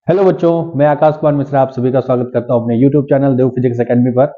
Hello बच्चों, मैं आकाश कुमार मिश्रा आप सभी का स्वागत करता हूं अपने YouTube चैनल देव फिजिक्स एकेडमी पर।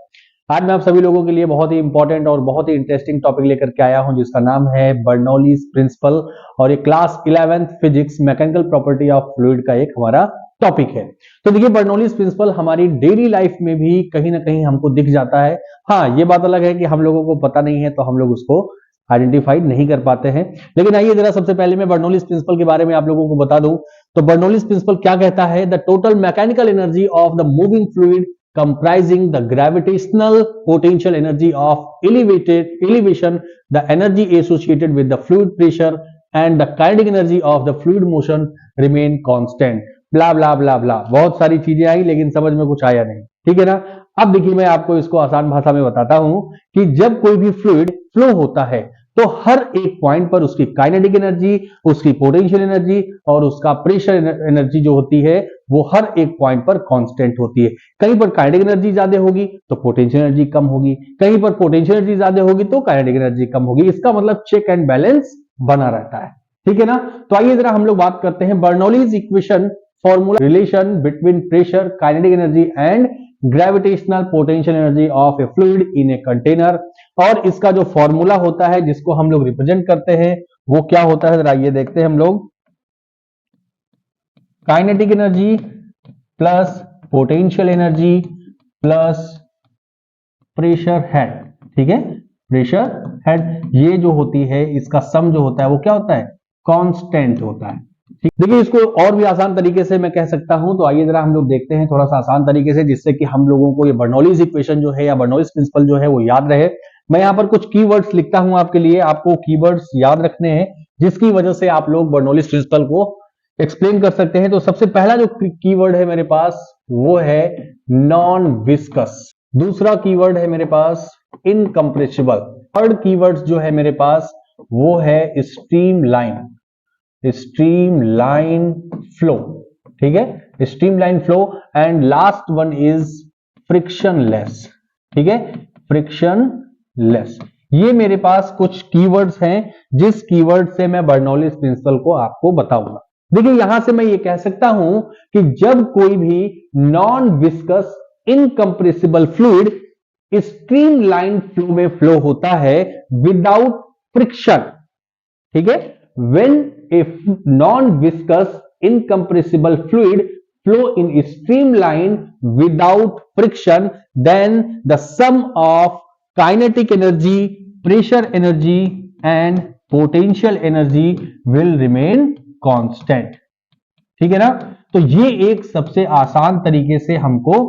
आज मैं आप सभी लोगों के लिए बहुत ही इंपॉर्टेंट और बहुत ही इंटरेस्टिंग टॉपिक लेकर के आया हूं जिसका नाम है बर्नौलीज प्रिंसिपल और ये class 11th physics mechanical property of fluid का एक हमारा टॉपिक है। तो देखिए, बर्नौलीज प्रिंसिपल हमारी डेली लाइफ में भी कहीं ना कहीं हमको दिख जाता है। हाँ, ये बात अलग है कि हम लोगों को पता नहीं है तो हम लोग उसको आइडेंटिफाई नहीं कर पाते हैं। लेकिन आइए जरा सबसे पहले मैं बर्नौलीज प्रिंसिपल के बारे में आप लोगों को बता दूं। तो बर्नौलीज प्रिंसिपल क्या कहता है? The total mechanical energy of the moving fluid comprising the gravitational potential energy of elevation, the energy associated with the fluid pressure and the kinetic energy of the fluid motion remain constant। ब्ला ब्ला ब्ला ब्ला, बहुत सारी चीजें आई लेकिन समझ में कुछ आया नहीं। ठीक है ना? अब देखिए, मैं आपको इसको आसान भाषा में बताता हूं कि जब कोई भी फ्लूइड फ्लो होता है तो हर एक पॉइंट पर उसकी काइनेटिक एनर्जी, उसकी पोटेंशियल एनर्जी और उसका प्रेशर एनर्जी जो होती है वो हर एक पॉइंट पर कांस्टेंट होती है। कहीं पर काइनेटिक एनर्जी ज्यादा होगी तो पोटेंशियल एनर्जी कम होगी, कहीं पर पोटेंशियल एनर्जी ज्यादा होगी तो काइनेटिक एनर्जी कम होगी। इसका मतलब चेक एंड बैलेंस बना रहता है। ठीक है ना? तो आइए जरा हम लोग बात करते हैं Bernoulli's equation formula relation between pressure, kinetic energy and gravitational potential energy of A fluid in a container. और इसका जो फॉर्मूला होता है जिसको हम लोग रिप्रेजेंट करते हैं वो क्या होता है, जरा ये देखते हैं हम लोग। Kinetic energy plus potential energy plus pressure head. ठीक है, प्रेशर हेड ये जो होती है इसका सम जो होता है वो क्या होता है? कांस्टेंट होता है। देखिए, इसको और भी आसान तरीके से मैं कह सकता हूं, तो आइए जरा हम लोग देखते हैं थोड़ा सा आसान तरीके से, जिससे कि हम लोगों को ये बर्नौलीज इक्वेशन जो है या बर्नौलीज प्रिंसिपल जो है वो याद रहे। मैं यहाँ पर कुछ कीवर्ड्स लिखता हूं आपके लिए, आपको कीवर्ड्स याद रखने हैं जिसकी वजह से आप लोग बर्नौलीज प्रिंसिपल को एक्सप्लेन कर सकते हैं। तो सबसे पहला जो कीवर्ड है मेरे पास वो है नॉन विस्कस। दूसरा कीवर्ड है मेरे पास इनकम्प्रेसिबल। थर्ड कीवर्ड जो है मेरे पास वो है स्ट्रीमलाइन, स्ट्रीमलाइन फ्लो। ठीक है, streamline flow. And last one is frictionless. ठीक है, फ्रिक्शनलेस। ये मेरे पास कुछ कीवर्ड्स हैं जिस कीवर्ड से मैं बर्नौलीज प्रिंसिपल को आपको बताऊंगा। देखिए, यहां से मैं ये कह सकता हूं कि जब कोई भी non viscous incompressible fluid streamline flow में फ्लो होता है विदाउट फ्रिक्शन। ठीक है, when a non-viscous incompressible fluid flow in a streamline without friction, then the sum of kinetic energy, pressure energy and potential energy will remain constant। ठीक है ना? तो ये एक सबसे आसान तरीके से हमको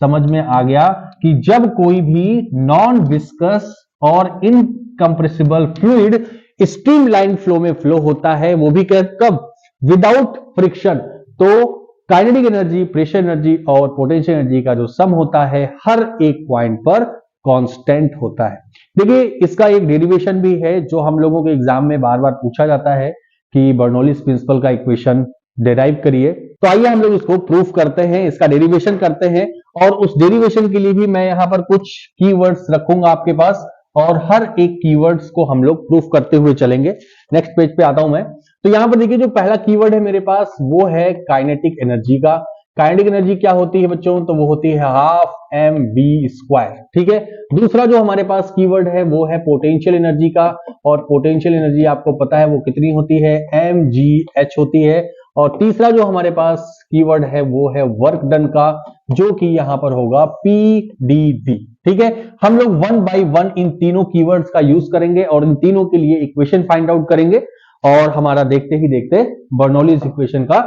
समझ में आ गया कि जब कोई भी नॉन विस्कस और इनकम्प्रेसिबल फ्लूइड स्ट्रीमलाइन फ्लो में फ्लो होता है, वो भी कब? Without friction. तो काइनेटिक एनर्जी, प्रेशर एनर्जी और पोटेंशियल एनर्जी का जो सम होता है हर एक पॉइंट पर कांस्टेंट होता है। देखिए, इसका एक डेरिवेशन भी है जो हम लोगों के एग्जाम में बार बार पूछा जाता है कि बर्नौलीज प्रिंसिपल का इक्वेशन डेराइव करिए। तो आइए हम लोग इसको प्रूफ करते हैं, इसका डेरिवेशन करते हैं। और उस डेरिवेशन के लिए भी मैं यहां पर कुछ कीवर्ड्स रखूंगा आपके पास और हर एक कीवर्ड्स को हम लोग प्रूफ करते हुए चलेंगे। नेक्स्ट पेज पे आता हूं मैं। तो यहां पर देखिए, जो पहला कीवर्ड है मेरे पास वो है काइनेटिक एनर्जी का। काइनेटिक एनर्जी क्या होती है बच्चों? तो वो होती है हाफ एम बी स्क्वायर। ठीक है। दूसरा जो हमारे पास कीवर्ड है वो है पोटेंशियल एनर्जी का, और पोटेंशियल एनर्जी आपको पता है वो कितनी होती है? एम जी एच होती है। और तीसरा जो हमारे पास कीवर्ड है वो है वर्क डन का, जो कि यहां पर होगा पीडीवी। ठीक है, हम लोग वन बाय वन इन तीनों कीवर्ड्स का यूज करेंगे और इन तीनों के लिए इक्वेशन फाइंड आउट करेंगे और हमारा देखते ही देखते बर्नौलीज इक्वेशन का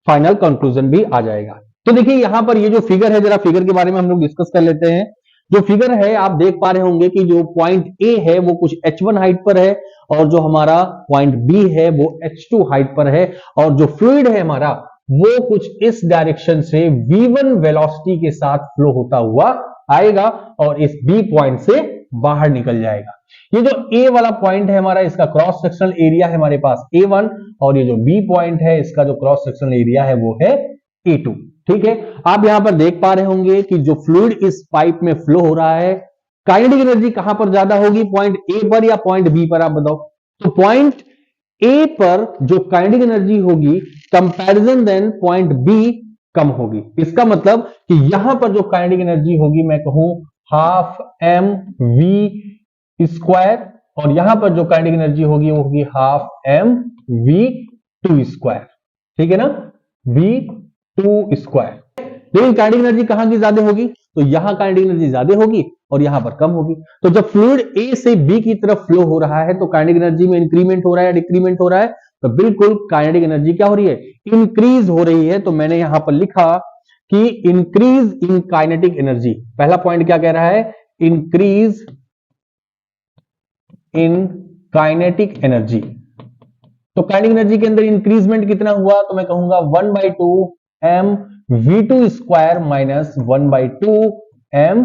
फाइनल कंक्लूजन भी आ जाएगा। तो देखिए, यहां पर ये जो फिगर है, जरा फिगर के बारे में हम लोग डिस्कस कर लेते हैं। जो फिगर है आप देख पा रहे होंगे कि जो पॉइंट ए है वो कुछ h1 हाइट पर है और जो हमारा पॉइंट बी है वो h2 हाइट पर है, और जो फ्लूइड है हमारा वो कुछ इस डायरेक्शन से v1 वेलोसिटी के साथ फ्लो होता हुआ आएगा और इस बी पॉइंट से बाहर निकल जाएगा। ये जो ए वाला पॉइंट है हमारा, इसका क्रॉस सेक्शनल एरिया है हमारे पास A1, और ये जो बी पॉइंट है इसका जो क्रॉस सेक्शनल एरिया है वो है A2। ठीक है, आप यहां पर देख पा रहे होंगे कि जो फ्लूइड इस पाइप में फ्लो हो रहा है, काइनेटिक एनर्जी कहां पर ज्यादा होगी? पॉइंट ए पर या पॉइंट बी पर? आप बताओ। तो पॉइंट ए पर जो काइनेटिक एनर्जी होगी कंपैरिजन देन पॉइंट बी, कम होगी। इसका मतलब कि यहां पर जो काइनेटिक एनर्जी होगी मैं कहूं हाफ एम वी स्क्वायर, और यहां पर जो काइनेटिक एनर्जी होगी वो होगी half M V two square, ठीक है ना, वी टू स्क्वायर। लेकिन काइनेटिक एनर्जी कहां की ज्यादा होगी, तो यहां काइनेटिक एनर्जी ज्यादा होगी और यहां पर कम होगी। तो जब फ्लूइड ए से बी की तरफ फ्लो हो रहा है तो काइनेटिक एनर्जी में इंक्रीमेंट हो रहा है या डिक्रीमेंट हो रहा है, तो बिल्कुल काइनेटिक एनर्जी क्या हो रही है, इंक्रीज हो रही है। तो मैंने यहां पर लिखा कि इंक्रीज इन काइनेटिक एनर्जी, पहला पॉइंट क्या कह रहा है, इंक्रीज इन काइनेटिक एनर्जी। तो काइनेटिक एनर्जी के अंदर इंक्रीजमेंट कितना हुआ, तो मैं कहूंगा 1/2 M v2 square minus 1/2 M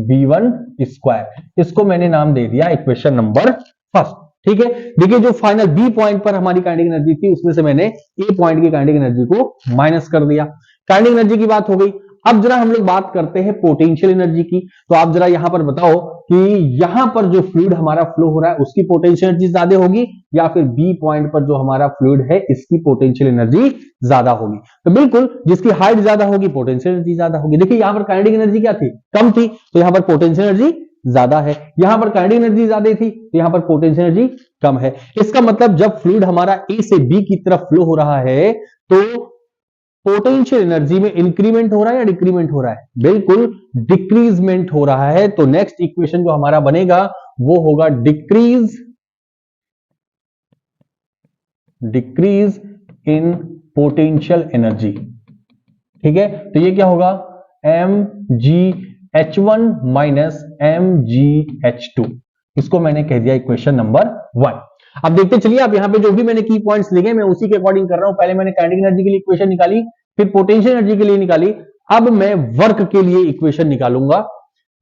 v1 square. इसको मैंने नाम दे दिया इक्वेशन नंबर फर्स्ट, ठीक है। देखिए जो फाइनल बी पॉइंट पर हमारी काइनेटिक एनर्जी थी उसमें से मैंने ए पॉइंट की काइनेटिक एनर्जी को माइनस कर दिया। काइनेटिक एनर्जी की बात हो गई। अब जरा हम लोग बात करते हैं पोटेंशियल एनर्जी की। तो आप जरा यहां पर बताओ कि यहां पर जो फ्लूइड हमारा फ्लो हो रहा है उसकी पोटेंशियल एनर्जी ज्यादा होगी या फिर बी पॉइंट पर जो हमारा फ्लूइड है इसकी पोटेंशियल एनर्जी ज्यादा होगी। तो बिल्कुल जिसकी हाइट ज्यादा होगी पोटेंशियल एनर्जी ज्यादा होगी। देखिए यहां पर काइनेटिक एनर्जी क्या थी, कम थी, तो यहां पर पोटेंशियल एनर्जी ज्यादा है। यहां पर काइनेटिक एनर्जी ज्यादा थी तो यहां पर पोटेंशियल एनर्जी कम है। इसका मतलब जब फ्लूइड हमारा ए से बी की तरफ फ्लो हो रहा है तो पोटेंशियल एनर्जी में इंक्रीमेंट हो रहा है या डिक्रीमेंट हो रहा है, बिल्कुल डिक्रीजमेंट हो रहा है। तो नेक्स्ट इक्वेशन जो हमारा बनेगा वो होगा डिक्रीज इन पोटेंशियल एनर्जी, ठीक है। तो ये क्या होगा, M G H one minus M G H two. इसको मैंने कह दिया इक्वेशन नंबर 1। अब देखते चलिए, आप यहां पे जो भी मैंने की पॉइंट्स लिखे मैं उसी के अकॉर्डिंग कर रहा हूं। पहले मैंने काइनेटिक एनर्जी के लिए इक्वेशन निकाली, फिर पोटेंशियल एनर्जी के लिए निकाली, अब मैं वर्क के लिए इक्वेशन निकालूंगा।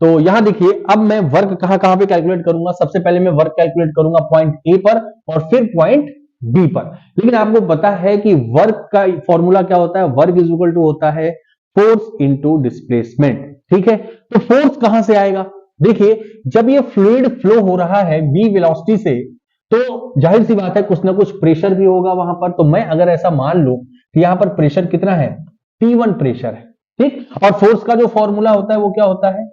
तो यहां देखिए अब मैं वर्क कहां कहां पे कैलकुलेट करूंगा। सबसे पहले मैं वर्क कैलकुलेट करूंगा पॉइंट ए पर और फिर पॉइंट बी पर। लेकिन आपको पता है कि वर्क का फॉर्मूला क्या होता है, वर्क इज इक्वल टू होता है फोर्स इंटू डिस्प्लेसमेंट, ठीक है। तो फोर्स कहां से आएगा, देखिए जब ये फ्लूइड फ्लो हो रहा है v वेलोसिटी से तो जाहिर सी बात है कुछ ना कुछ प्रेशर भी होगा वहां पर। तो मैं अगर ऐसा मान लूं कि यहां पर प्रेशर कितना है, P1 प्रेशर है, ठीक। और फोर्स का जो फॉर्मूला होता है वो क्या होता है,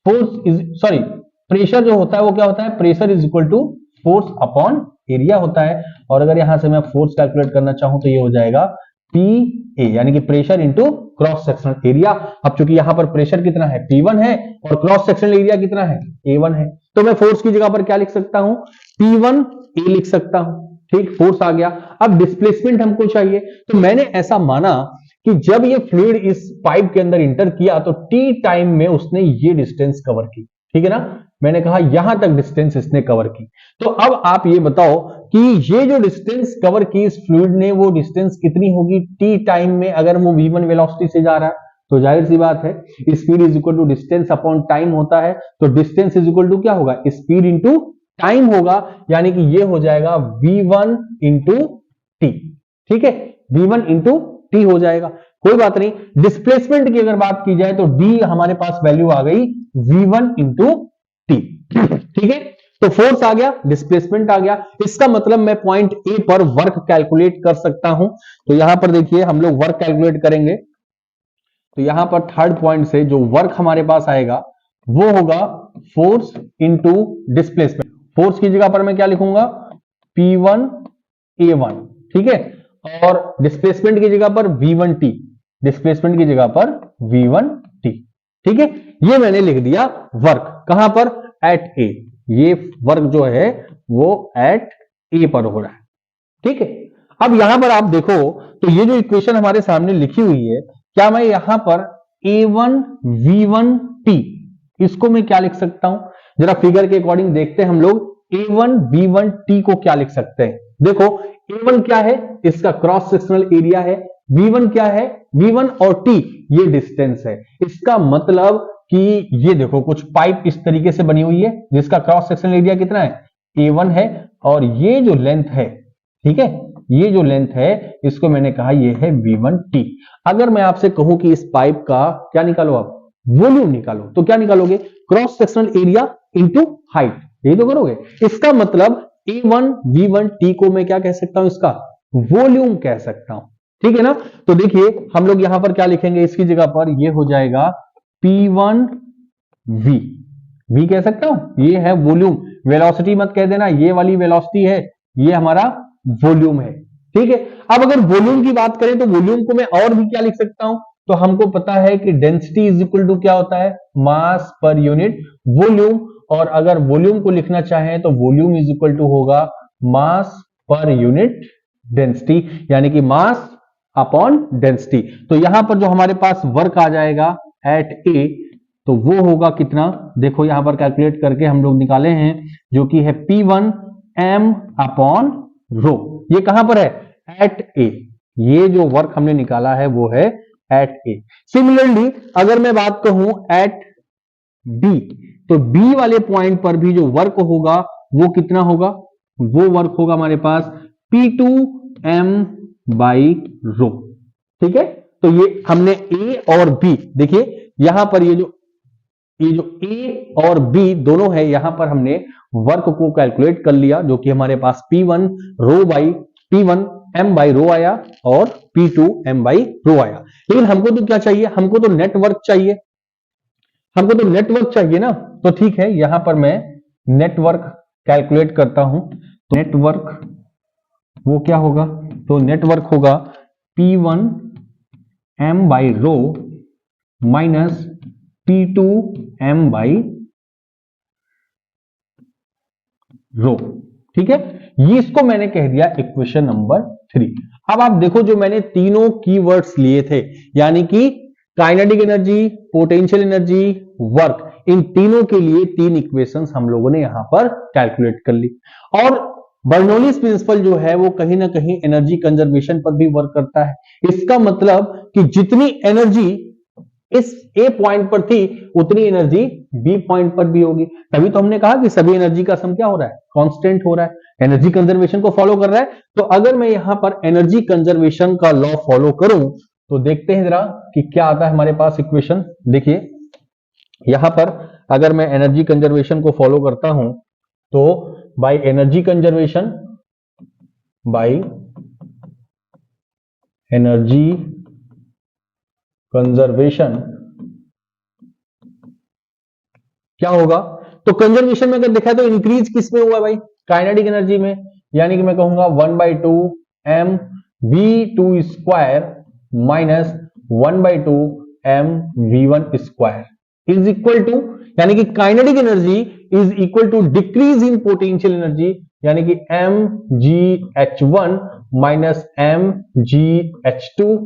प्रेशर जो होता है वो क्या होता है, pressure is equal to force upon area होता है। और अगर यहां से मैं फोर्स कैलकुलेट करना चाहूं तो ये हो जाएगा पी ए, यानी कि pressure into cross sectional area. अब चूंकि यहां पर प्रेशर कितना है, P1 है, और क्रॉस सेक्शनल एरिया कितना है, A1 है, तो मैं फोर्स की जगह पर क्या लिख सकता हूं, P1 A लिख सकता हूं, ठीक। फोर्स आ गया। अब डिस्प्लेसमेंट हमको चाहिए, तो मैंने ऐसा माना कि जब ये फ्लूइड इस पाइप के अंदर इंटर किया तो टी टाइम में उसने ये डिस्टेंस कवर की, ठीक है ना। मैंने कहा यहां तक डिस्टेंस इसने कवर की। तो अब आप ये बताओ कि ये जो डिस्टेंस कवर की इस फ्लूइड ने वो डिस्टेंस कितनी होगी टी टाइम में, अगर वो v1 वेलोसिटी से जा रहा है। तो जाहिर सी बात है speed is equal to distance upon time होता है। तो डिस्टेंस इज इक्वल टू क्या होगा, स्पीड इंटू टाइम होगा, यानी कि ये हो जाएगा v1 इंटू टी, ठीक है, v1 इंटू टी हो जाएगा। कोई बात नहीं, डिस्प्लेसमेंट की अगर बात की जाए तो डी हमारे पास वैल्यू आ गई v1 इंटू टी, ठीक है। तो फोर्स आ गया, डिस्प्लेसमेंट आ गया। इसका मतलब मैं पॉइंट ए पर वर्क कैलकुलेट कर सकता हूं। तो यहां पर देखिए हम लोग वर्क कैलकुलेट करेंगे। तो यहां पर थर्ड पॉइंट से जो वर्क हमारे पास आएगा वो होगा फोर्स इंटू डिस्प्लेसमेंट। फोर्स की जगह पर मैं क्या लिखूंगा, P1 A1, ठीक है, और डिस्प्लेसमेंट की जगह पर V1 T, डिस्प्लेसमेंट की जगह पर V1 T, ठीक है। ये मैंने लिख दिया वर्क, कहां पर, एट ए। ये वर्क जो है वो एट ए पर हो रहा है, ठीक है। अब यहां पर आप देखो तो ये जो इक्वेशन हमारे सामने लिखी हुई है, क्या मैं यहां पर A1 V1 T इसको मैं क्या लिख सकता हूं, जरा फिगर के अकॉर्डिंग देखते हैं हम लोग A1 V1 T को क्या लिख सकते हैं। देखो A1 क्या है, इसका क्रॉस सेक्शनल एरिया है, V1 क्या है, V1 और T ये डिस्टेंस है। इसका मतलब कि ये देखो कुछ पाइप इस तरीके से बनी हुई है जिसका क्रॉस सेक्शनल एरिया कितना है, A1 है, और ये जो लेंथ है, ठीक है, ये जो लेंथ है इसको मैंने कहा ये है V1 T। अगर मैं आपसे कहूं कि इस पाइप का क्या निकालो, आप वॉल्यूम निकालो, तो क्या निकालोगे, cross sectional area into height, यही तो करोगे। इसका मतलब A1 V1 T को मैं क्या कह सकता हूं, इसका वॉल्यूम कह सकता हूं, ठीक है ना। तो देखिए हम लोग यहां पर क्या लिखेंगे, इसकी जगह पर ये हो जाएगा P1V, V कह सकता हूं, ये है वॉल्यूम, वेलोसिटी मत कह देना, ये वाली वेलोसिटी है, ये हमारा वॉल्यूम है। ठीक है, अब अगर वॉल्यूम की बात करें तो वॉल्यूम को मैं और भी क्या लिख सकता हूं, तो हमको पता है कि डेंसिटी इज इक्वल टू क्या होता है, मास पर यूनिट वॉल्यूम, और अगर वॉल्यूम को लिखना चाहें तो वॉल्यूम इज इक्वल टू होगा मास पर यूनिट डेंसिटी, यानी कि मास अपॉन डेंसिटी। तो यहां पर जो हमारे पास वर्क आ जाएगा एट ए, तो वो होगा कितना, देखो यहां पर कैलकुलेट करके हम लोग निकाले हैं, जो कि है P1 M अपॉन रो। ये कहां पर है, एट ए, ये जो वर्क हमने निकाला है वो है एट ए। सिमिलरली अगर मैं बात कहूं एट बी, तो बी वाले पॉइंट पर भी जो वर्क होगा वो कितना होगा, वो वर्क होगा हमारे पास P2M बाई रो। ठीक है, तो ये हमने ए और बी, देखिए यहां पर ये जो ए और बी दोनों है, यहां पर हमने वर्क को कैलकुलेट कर लिया, जो कि हमारे पास P1 M बाई रो आया और P2 M बाई रो आया। लेकिन हमको तो क्या चाहिए, हमको तो नेटवर्क चाहिए, हमको तो नेटवर्क चाहिए ना। तो ठीक है, यहां पर मैं नेटवर्क कैलकुलेट करता हूं, तो नेटवर्क वो क्या होगा, तो नेटवर्क होगा P1 M by rho minus P2 M by रो। ठीक है, ये इसको मैंने कह दिया इक्वेशन नंबर 3। अब आप देखो जो मैंने तीनों कीवर्ड्स लिए थे, यानी कि kinetic energy, potential energy, work, इन तीनों के लिए तीन इक्वेशंस हम लोगों ने यहां पर कैलकुलेट कर ली। और बर्नौलीज प्रिंसिपल जो है वो कहीं ना कहीं एनर्जी कंजर्वेशन पर भी वर्क करता है। इसका मतलब कि जितनी एनर्जी इस ए पॉइंट पर थी उतनी एनर्जी बी पॉइंट पर भी होगी। तभी तो हमने कहा कि सभी एनर्जी का सम क्या हो रहा है, कांस्टेंट हो रहा है, एनर्जी कंजर्वेशन को फॉलो कर रहा है। तो अगर मैं यहां पर एनर्जी कंजर्वेशन का लॉ फॉलो करूं तो देखते हैं जरा कि क्या आता है हमारे पास इक्वेशन। देखिए यहां पर अगर मैं एनर्जी कंजर्वेशन को फॉलो करता हूं तो by energy conservation, by energy conservation क्या होगा, तो कंजर्वेशन में अगर देखा तो इंक्रीज किस में हुआ है भाई, काइनेटिक एनर्जी में, यानी कि मैं कहूंगा 1/2 m v2 square minus 1/2 m v1 square is equal to, यानी कि kinetic energy is equal to decrease in potential energy, यानी कि mgh1 माइनस mgh2,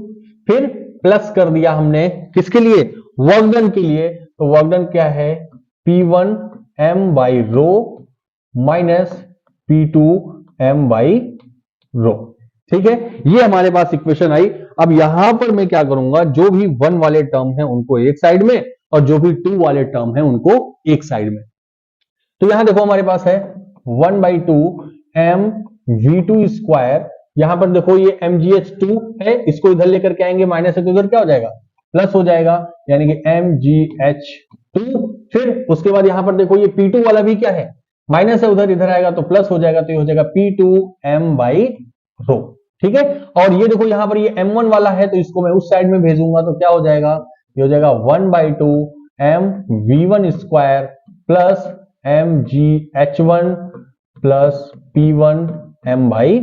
फिर प्लस कर दिया हमने किसके लिए, वर्क डन के लिए। तो वर्क डन क्या है, P1 M by rho minus P2 M by रो। ठीक है, ये हमारे पास इक्वेशन आई। अब यहां पर मैं क्या करूंगा, जो भी 1 वाले टर्म है उनको एक साइड में और जो भी 2 वाले टर्म है उनको एक साइड में। तो यहां देखो हमारे पास है 1/2 m v2 स्क्वायर, यहां पर देखो ये mgh2 है, इसको इधर लेकर के आएंगे माइनस है तो इधर क्या हो जाएगा, प्लस हो जाएगा, यानी कि mgh2। फिर उसके बाद यहां पर देखो ये P2 वाला भी क्या है, माइनस है, उधर इधर आएगा तो प्लस हो जाएगा, तो ये हो जाएगा P2 M बाई रो। ठीक है, और ये देखो यहां पर ये M1 वाला है तो इसको मैं उस साइड में भेजूंगा तो क्या हो जाएगा, ये हो जाएगा 1/2 m v1 square plus mgh1 plus P1 M by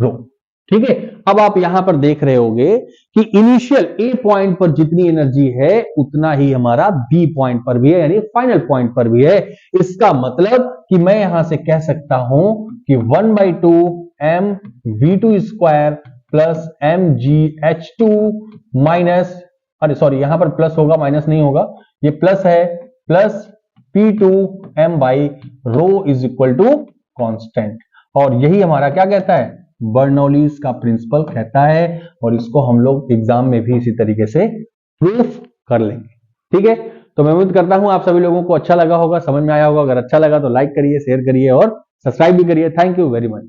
रो। ठीक है, अब आप यहां पर देख रहे होगे कि इनिशियल ए पॉइंट पर जितनी एनर्जी है उतना ही हमारा बी पॉइंट पर भी है, यानी फाइनल पॉइंट पर भी है। इसका मतलब कि मैं यहां से कह सकता हूं कि 1/2 m v2 square plus mgh2 minus, अरे सॉरी यहां पर प्लस होगा माइनस नहीं होगा, ये प्लस है, plus P2 M by rho is equal to constant. और यही हमारा क्या कहता है, बर्नौलीज का प्रिंसिपल कहता है, और इसको हम लोग एग्जाम में भी इसी तरीके से प्रूफ कर लेंगे। ठीक है, तो मैं उम्मीद करता हूं आप सभी लोगों को अच्छा लगा होगा, समझ में आया होगा। अगर अच्छा लगा तो लाइक करिए, शेयर करिए और सब्सक्राइब भी करिए। Thank you very much.